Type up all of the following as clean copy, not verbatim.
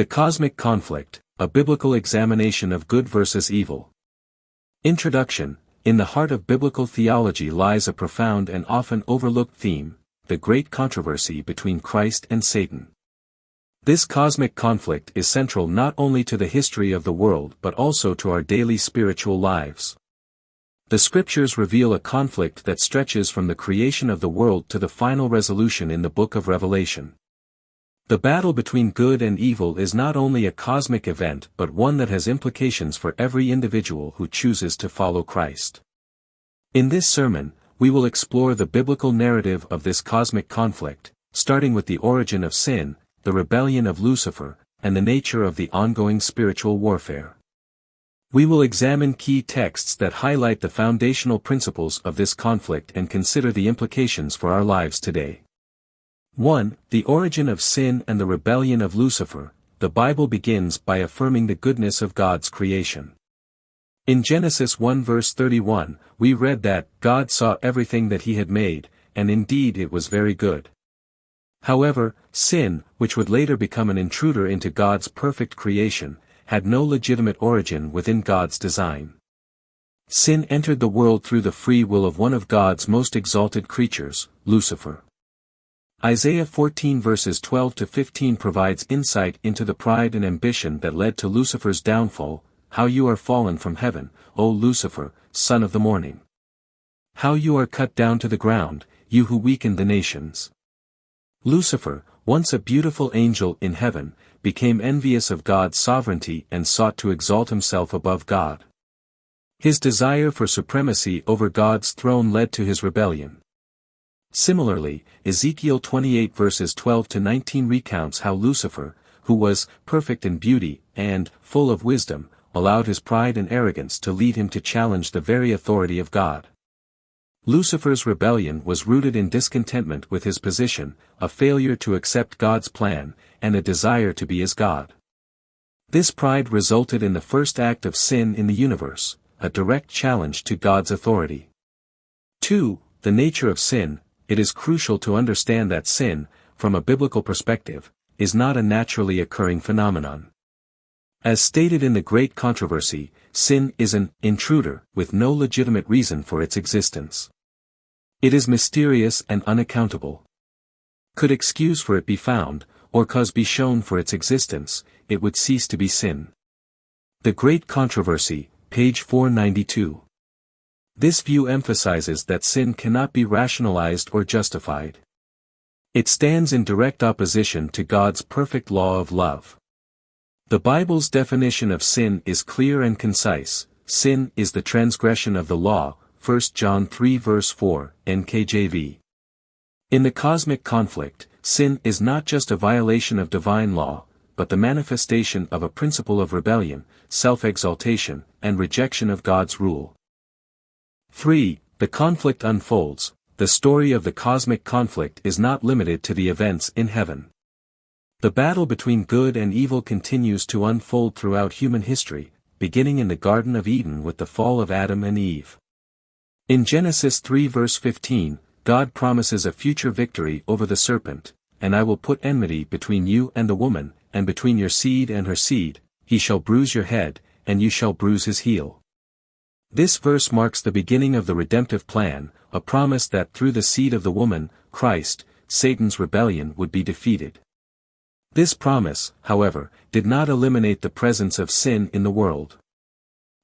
The Cosmic Conflict, a Biblical Examination of Good versus Evil. Introduction. In the heart of biblical theology lies a profound and often overlooked theme, the great controversy between Christ and Satan. This cosmic conflict is central not only to the history of the world but also to our daily spiritual lives. The Scriptures reveal a conflict that stretches from the creation of the world to the final resolution in the book of Revelation. The battle between good and evil is not only a cosmic event but one that has implications for every individual who chooses to follow Christ. In this sermon, we will explore the biblical narrative of this cosmic conflict, starting with the origin of sin, the rebellion of Lucifer, and the nature of the ongoing spiritual warfare. We will examine key texts that highlight the foundational principles of this conflict and consider the implications for our lives today. 1. The origin of sin and the rebellion of Lucifer. The Bible begins by affirming the goodness of God's creation. In Genesis 1 verse 31, we read that, God saw everything that he had made, and indeed it was very good. However, sin, which would later become an intruder into God's perfect creation, had no legitimate origin within God's design. Sin entered the world through the free will of one of God's most exalted creatures, Lucifer. Isaiah 14 verses 12 to 15 provides insight into the pride and ambition that led to Lucifer's downfall. How you are fallen from heaven, O Lucifer, son of the morning. How you are cut down to the ground, you who weakened the nations. Lucifer, once a beautiful angel in heaven, became envious of God's sovereignty and sought to exalt himself above God. His desire for supremacy over God's throne led to his rebellion. Similarly, Ezekiel 28 verses 12 to 19 recounts how Lucifer, who was perfect in beauty and full of wisdom, allowed his pride and arrogance to lead him to challenge the very authority of God. Lucifer's rebellion was rooted in discontentment with his position, a failure to accept God's plan, and a desire to be as God. This pride resulted in the first act of sin in the universe, a direct challenge to God's authority. 2. The nature of sin. It is crucial to understand that sin, from a biblical perspective, is not a naturally occurring phenomenon. As stated in the Great Controversy, sin is an intruder with no legitimate reason for its existence. It is mysterious and unaccountable. Could excuse for it be found, or cause be shown for its existence, it would cease to be sin. The Great Controversy, page 492. This view emphasizes that sin cannot be rationalized or justified. It stands in direct opposition to God's perfect law of love. The Bible's definition of sin is clear and concise. Sin is the transgression of the law, 1 John 3 verse 4, NKJV. In the cosmic conflict, sin is not just a violation of divine law, but the manifestation of a principle of rebellion, self-exaltation, and rejection of God's rule. 3. The conflict unfolds. The story of the cosmic conflict is not limited to the events in heaven. The battle between good and evil continues to unfold throughout human history, beginning in the Garden of Eden with the fall of Adam and Eve. In Genesis 3 verse 15, God promises a future victory over the serpent, and I will put enmity between you and the woman, and between your seed and her seed, he shall bruise your head, and you shall bruise his heel. This verse marks the beginning of the redemptive plan, a promise that through the seed of the woman, Christ, Satan's rebellion would be defeated. This promise, however, did not eliminate the presence of sin in the world.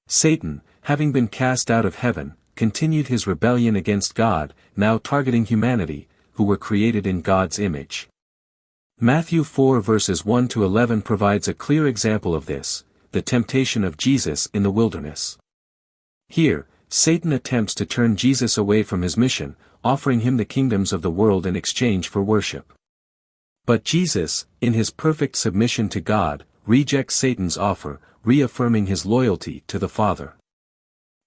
Satan, having been cast out of heaven, continued his rebellion against God, now targeting humanity, who were created in God's image. Matthew 4 verses 1 to 11 provides a clear example of this, the temptation of Jesus in the wilderness. Here, Satan attempts to turn Jesus away from his mission, offering him the kingdoms of the world in exchange for worship. But Jesus, in his perfect submission to God, rejects Satan's offer, reaffirming his loyalty to the Father.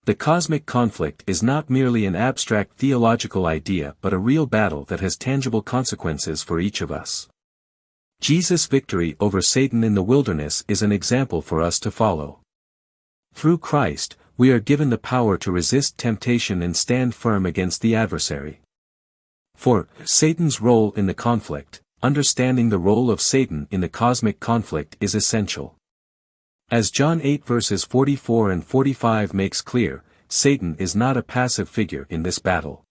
The cosmic conflict is not merely an abstract theological idea but a real battle that has tangible consequences for each of us. Jesus' victory over Satan in the wilderness is an example for us to follow. Through Christ, we are given the power to resist temptation and stand firm against the adversary. For Satan's role in the conflict, understanding the role of Satan in the cosmic conflict is essential. As John 8 verses 44 and 45 makes clear, Satan is not a passive figure in this battle.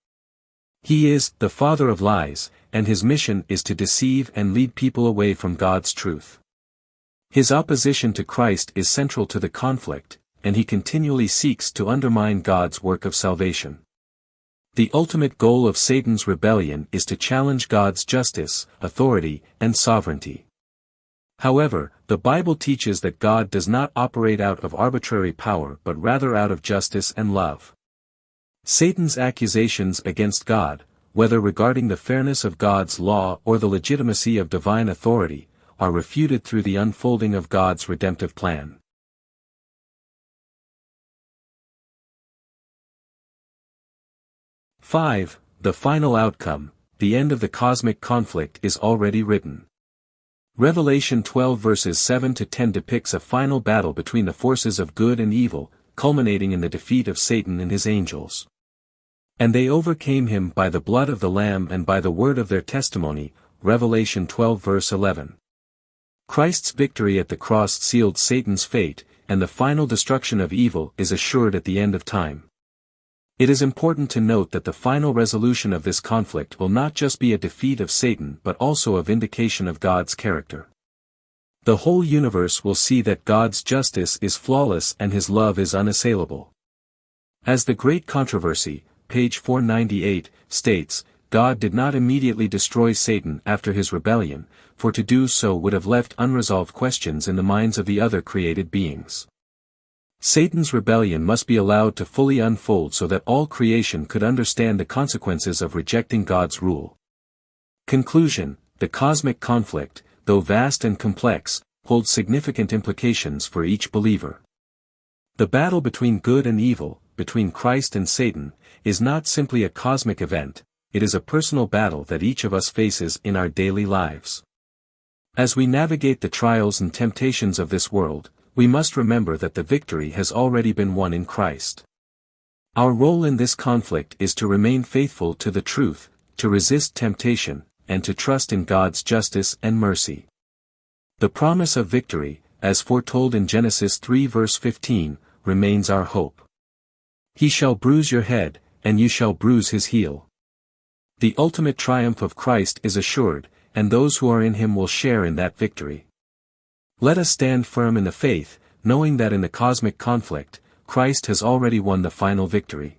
He is the father of lies, and his mission is to deceive and lead people away from God's truth. His opposition to Christ is central to the conflict, and he continually seeks to undermine God's work of salvation. The ultimate goal of Satan's rebellion is to challenge God's justice, authority, and sovereignty. However, the Bible teaches that God does not operate out of arbitrary power but rather out of justice and love. Satan's accusations against God, whether regarding the fairness of God's law or the legitimacy of divine authority, are refuted through the unfolding of God's redemptive plan. The final outcome, the end of the cosmic conflict, is already written. Revelation 12 verses 7 to 10 depicts a final battle between the forces of good and evil, culminating in the defeat of Satan and his angels. And they overcame him by the blood of the Lamb and by the word of their testimony, Revelation 12 verse 11. Christ's victory at the cross sealed Satan's fate, and the final destruction of evil is assured at the end of time. It is important to note that the final resolution of this conflict will not just be a defeat of Satan but also a vindication of God's character. The whole universe will see that God's justice is flawless and his love is unassailable. As the Great Controversy, page 498, states, God did not immediately destroy Satan after his rebellion, for to do so would have left unresolved questions in the minds of the other created beings. Satan's rebellion must be allowed to fully unfold so that all creation could understand the consequences of rejecting God's rule. Conclusion: the cosmic conflict, though vast and complex, holds significant implications for each believer. The battle between good and evil, between Christ and Satan, is not simply a cosmic event, it is a personal battle that each of us faces in our daily lives. As we navigate the trials and temptations of this world, we must remember that the victory has already been won in Christ. Our role in this conflict is to remain faithful to the truth, to resist temptation, and to trust in God's justice and mercy. The promise of victory, as foretold in Genesis 3 verse 15, remains our hope. He shall bruise your head, and you shall bruise his heel. The ultimate triumph of Christ is assured, and those who are in him will share in that victory. Let us stand firm in the faith, knowing that in the cosmic conflict, Christ has already won the final victory.